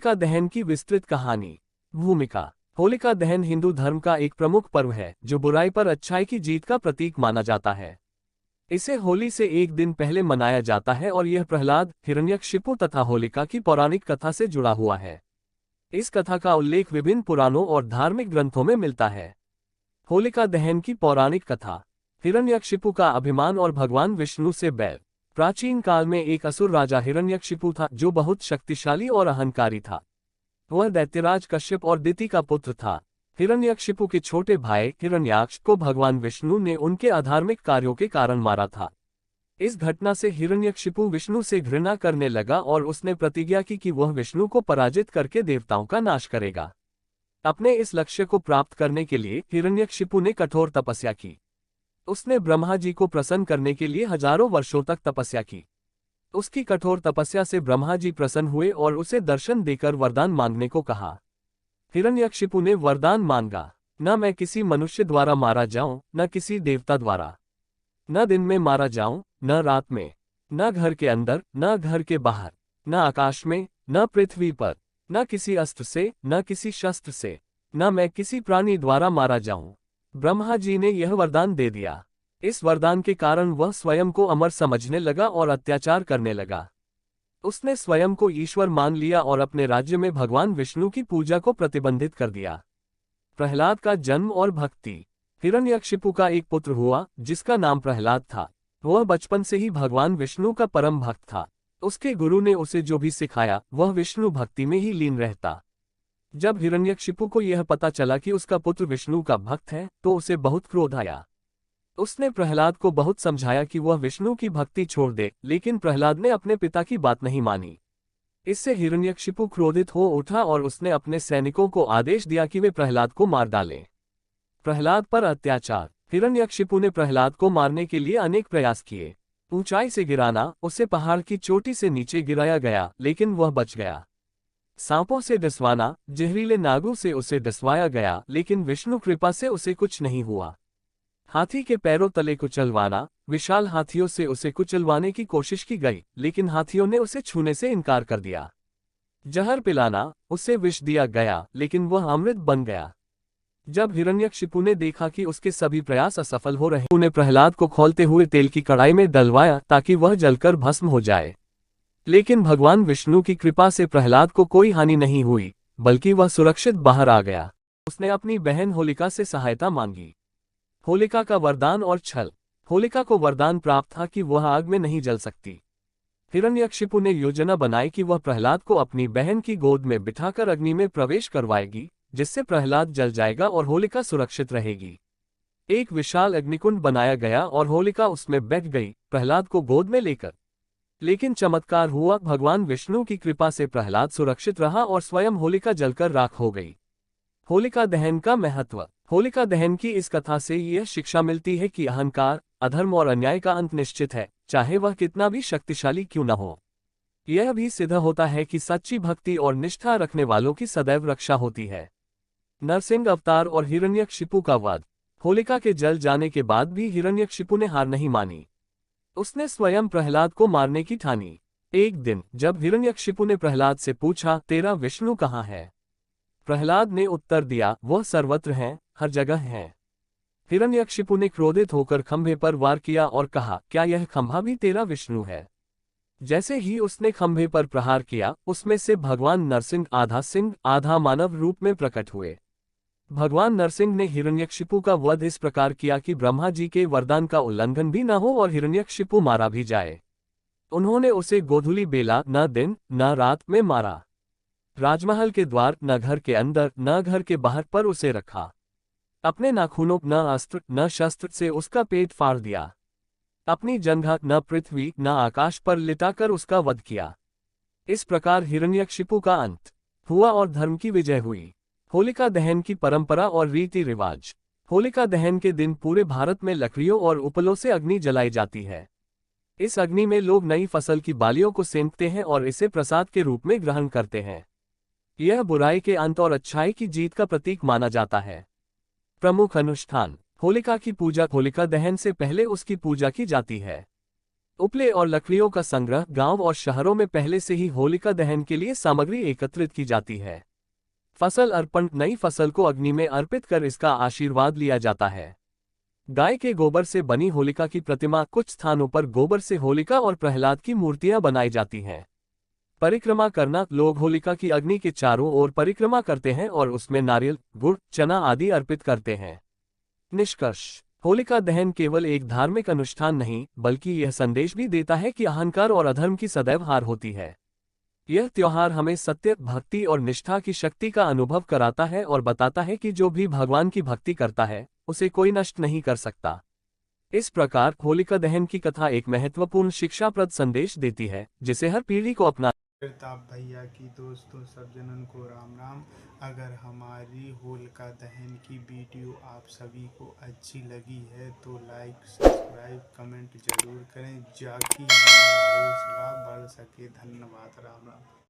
होलिका दहन की विस्तृत कहानी। भूमिका। होलिका दहन हिंदू धर्म का एक प्रमुख पर्व है जो बुराई पर अच्छाई की जीत का प्रतीक माना जाता है। इसे होली से एक दिन पहले मनाया जाता है और यह प्रहलाद, हिरण्यकशिपु तथा होलिका की पौराणिक कथा से जुड़ा हुआ है। इस कथा का उल्लेख विभिन्न पुराणों और धार्मिक ग्रंथों में मिलता है। होलिका दहन की पौराणिक कथा। हिरण्यकशिपु का अभिमान और भगवान विष्णु से बैर। प्राचीन काल में एक असुर राजा हिरण्यकशिपु था जो बहुत शक्तिशाली और अहंकारी था। वह दैत्यराज कश्यप और दिति का पुत्र था। हिरण्यकशिपु के छोटे भाई हिरण्याक्ष को भगवान विष्णु ने उनके अधार्मिक कार्यों के कारण मारा था। इस घटना से हिरण्यकशिपु विष्णु से घृणा करने लगा और उसने प्रतिज्ञा की कि वह विष्णु को पराजित करके देवताओं का नाश करेगा। अपने इस लक्ष्य को प्राप्त करने के लिए हिरण्यकशिपु ने कठोर तपस्या की। उसने ब्रह्मा जी को प्रसन्न करने के लिए हजारों वर्षों तक तपस्या की। उसकी कठोर तपस्या से ब्रह्मा जी प्रसन्न हुए और उसे दर्शन देकर वरदान मांगने को कहा। हिरण्यकशिपु ने वरदान मांगा, न मैं किसी मनुष्य द्वारा मारा जाऊं, न किसी देवता द्वारा, न दिन में मारा जाऊं, न रात में, न घर के अंदर, न घर के बाहर, न आकाश में, न पृथ्वी पर, न किसी अस्त्र से, न किसी शस्त्र से, न मैं किसी प्राणी द्वारा मारा जाऊं। ब्रह्मा जी ने यह वरदान दे दिया। इस वरदान के कारण वह स्वयं को अमर समझने लगा और अत्याचार करने लगा। उसने स्वयं को ईश्वर मान लिया और अपने राज्य में भगवान विष्णु की पूजा को प्रतिबंधित कर दिया। प्रहलाद का जन्म और भक्ति। हिरण्यकशिपु का एक पुत्र हुआ जिसका नाम प्रहलाद था। वह बचपन से ही भगवान विष्णु का परम भक्त था। उसके गुरु ने उसे जो भी सिखाया वह विष्णु भक्ति में ही लीन रहता। जब हिरण्यकशिपु को यह पता चला कि उसका पुत्र विष्णु का भक्त है तो उसे बहुत क्रोध आया। उसने प्रहलाद को बहुत समझाया कि वह विष्णु की भक्ति छोड़ दे, लेकिन प्रहलाद ने अपने पिता की बात नहीं मानी। इससे हिरण्यकशिपु क्रोधित हो उठा और उसने अपने सैनिकों को आदेश दिया कि वे प्रहलाद को मार डालें। प्रहलाद पर अत्याचार। हिरण्यकशिपु ने प्रहलाद को मारने के लिए अनेक प्रयास किए। ऊंचाई से गिराना, उसे पहाड़ की चोटी से नीचे गिराया गया लेकिन वह बच गया। सांपों से डसवाना, जहरीले नागों से उसे डसवाया गया लेकिन विष्णु कृपा से उसे कुछ नहीं हुआ। हाथी के पैरों तले कुचलवाना, विशाल हाथियों से उसे कुचलवाने की कोशिश की गई लेकिन हाथियों ने उसे छूने से इनकार कर दिया। जहर पिलाना, उसे विष दिया गया लेकिन वह अमृत बन गया। जब हिरण्यकशिपु ने देखा कि उसके सभी प्रयास असफल हो रहे, उन्हें प्रहलाद को खौलते हुए तेल की कढ़ाई में डलवाया ताकि वह जलकर भस्म हो जाए। लेकिन भगवान विष्णु की कृपा से प्रहलाद को कोई हानि नहीं हुई, बल्कि वह सुरक्षित बाहर आ गया। उसने अपनी बहन होलिका से सहायता मांगी। होलिका का वरदान और छल। होलिका को वरदान प्राप्त था कि वह आग में नहीं जल सकती। हिरण्यकशिपु ने योजना बनाई कि वह प्रहलाद को अपनी बहन की गोद में बिठाकर अग्नि में प्रवेश करवाएगी, जिससे प्रहलाद जल जाएगा और होलिका सुरक्षित रहेगी। एक विशाल अग्निकुंड बनाया गया और होलिका उसमें बैठ गई, प्रहलाद को गोद में लेकर। लेकिन चमत्कार हुआ, भगवान विष्णु की कृपा से प्रहलाद सुरक्षित रहा और स्वयं होलिका जलकर राख हो गई। होलिका दहन का महत्व। होलिका दहन की इस कथा से यह शिक्षा मिलती है कि अहंकार, अधर्म और अन्याय का अंत निश्चित है, चाहे वह कितना भी शक्तिशाली क्यों न हो। यह भी सिद्ध होता है कि सच्ची भक्ति और निष्ठा रखने वालों की सदैव रक्षा होती है। नरसिंह अवतार और हिरण्यकशिपु का वध। होलिका के जल जाने के बाद भी हिरण्यकशिपु ने हार नहीं मानी। उसने स्वयं प्रहलाद को मारने की ठानी। एक दिन जब हिरण्यकशिपु ने प्रहलाद से पूछा, तेरा विष्णु कहाँ है? प्रहलाद ने उत्तर दिया, वह सर्वत्र है, हर जगह है। हिरण्यकशिपु ने क्रोधित होकर खंभे पर वार किया और कहा, क्या यह खंभा भी तेरा विष्णु है? जैसे ही उसने खंभे पर प्रहार किया, उसमें से भगवान नरसिंह आधा सिंह आधा मानव रूप में प्रकट हुए। भगवान नरसिंह ने हिरण्यकशिपु का वध इस प्रकार किया कि ब्रह्मा जी के वरदान का उल्लंघन भी न हो और हिरण्यकशिपु मारा भी जाए। उन्होंने उसे गोधूली बेला, न दिन न रात में मारा। राजमहल के द्वार, न घर के अंदर न घर के बाहर पर उसे रखा। अपने नाखूनों, न अस्त्र न शस्त्र से उसका पेट फाड़ दिया। अपनी जंघा, न पृथ्वी न आकाश पर लिटाकर उसका वध किया। इस प्रकार हिरण्यकशिपु का अंत हुआ और धर्म की विजय हुई। होलिका दहन की परंपरा और रीति रिवाज। होलिका दहन के दिन पूरे भारत में लकड़ियों और उपलों से अग्नि जलाई जाती है। इस अग्नि में लोग नई फसल की बालियों को सेंकते हैं और इसे प्रसाद के रूप में ग्रहण करते हैं। यह बुराई के अंत और अच्छाई की जीत का प्रतीक माना जाता है। प्रमुख अनुष्ठान। होलिका की पूजा। होलिका दहन से पहले उसकी पूजा की जाती है। उपले और लकड़ियों का संग्रह गांव और शहरों में पहले से ही होलिका दहन के लिए सामग्री एकत्रित की जाती है। फसल अर्पण, नई फसल को अग्नि में अर्पित कर इसका आशीर्वाद लिया जाता है। गाय के गोबर से बनी होलिका की प्रतिमा, कुछ स्थानों पर गोबर से होलिका और प्रहलाद की मूर्तियां बनाई जाती हैं। परिक्रमा करना, लोग होलिका की अग्नि के चारों ओर परिक्रमा करते हैं और उसमें नारियल, गुड़, चना आदि अर्पित करते हैं। निष्कर्ष, होलिका दहन केवल एक धार्मिक अनुष्ठान नहीं, बल्कि यह संदेश भी देता है कि अहंकार और अधर्म की सदैव हार होती है। यह त्योहार हमें सत्य, भक्ति और निष्ठा की शक्ति का अनुभव कराता है और बताता है कि जो भी भगवान की भक्ति करता है, उसे कोई नष्ट नहीं कर सकता। इस प्रकार होलिका दहन की कथा एक महत्वपूर्ण शिक्षाप्रद संदेश देती है, जिसे हर पीढ़ी को अपना। प्रताप भैया की दोस्तों सब जनन को राम राम। अगर हमारी होलिका दहन की वीडियो आप सभी को अच्छी लगी है तो लाइक, सब्सक्राइब, कमेंट जरूर करें, जाकि हमारा हौसला बढ़ सके। धन्यवाद। राम राम।